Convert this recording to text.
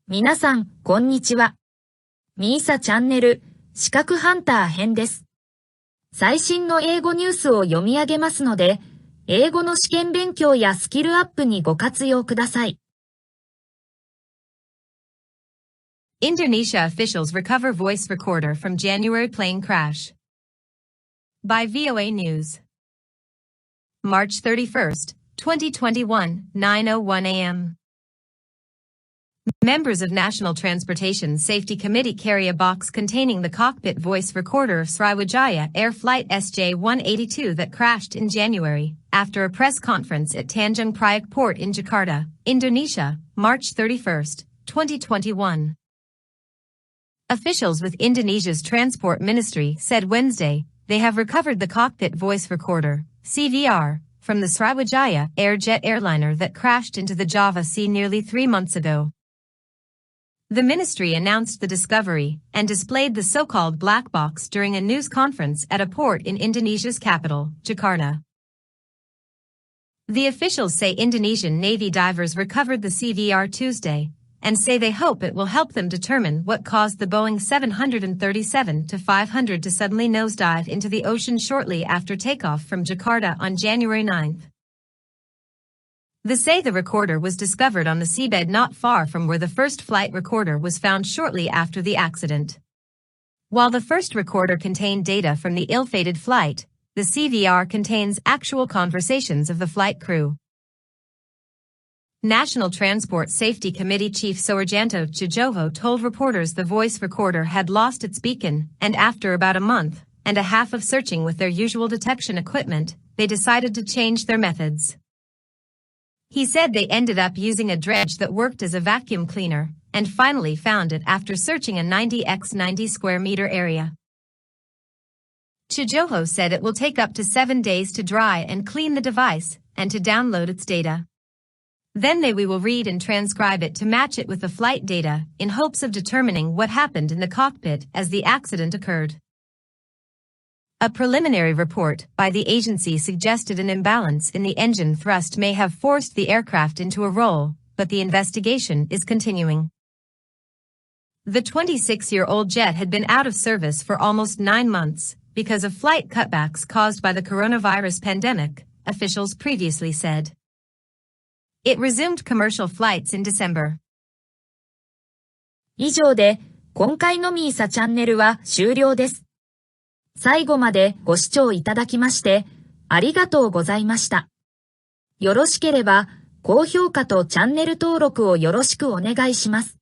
皆さん、こんにちは。みーさチャンネル、資格ハンター編です。最新の英語ニュースを読み上げますので、英語の試験勉強やスキルアップにご活用ください。Indonesia officials recover voice recorder from January plane crash. By VOA News. March 31st, 2021, 9:01 a.m. Members of National Transportation Safety Committee carry a box containing the cockpit voice recorder of Sriwijaya Air Flight SJ-182 that crashed in January, after a press conference at Tanjung Priok Port in Jakarta, Indonesia, March 31st, 2021. Officials with Indonesia's Transport Ministry said Wednesday they have recovered the cockpit voice recorder, CVR, from the Sriwijaya Air jet airliner that crashed into the Java Sea nearly 3 months ago. The ministry announced the discovery and displayed the so-called black box during a news conference at a port in Indonesia's capital, Jakarta. The officials say Indonesian Navy divers recovered the CVR Tuesday and say they hope it will help them determine what caused the Boeing 737-500 to suddenly nosedive into the ocean shortly after takeoff from Jakarta on January 9. They say the recorder was discovered on the seabed not far from where the first flight recorder was found shortly after the accident. While the first recorder contained data from the ill-fated flight, the CVR contains actual conversations of the flight crew. National Transport Safety Committee Chief Suharjanto Tjojoho told reporters the voice recorder had lost its beacon, and after about a month and a half of searching with their usual detection equipment, they decided to change their methods. He said they ended up using a dredge that worked as a vacuum cleaner, and finally found it after searching a 90 x 90 square meter area. Tjojoho said it will take up to 7 days to dry and clean the device, and to download its data. Then we will read and transcribe it to match it with the flight data, in hopes of determining what happened in the cockpit as the accident occurred. A preliminary report by the agency suggested an imbalance in the engine thrust may have forced the aircraft into a roll, but the investigation is continuing. The 26-year-old jet had been out of service for almost 9 months because of flight cutbacks caused by the coronavirus pandemic, officials previously said. It resumed commercial flights in December. 以上で、今回のみーさチャンネルは終了です。最後までご視聴いただきまして、ありがとうございました。よろしければ、高評価とチャンネル登録をよろしくお願いします。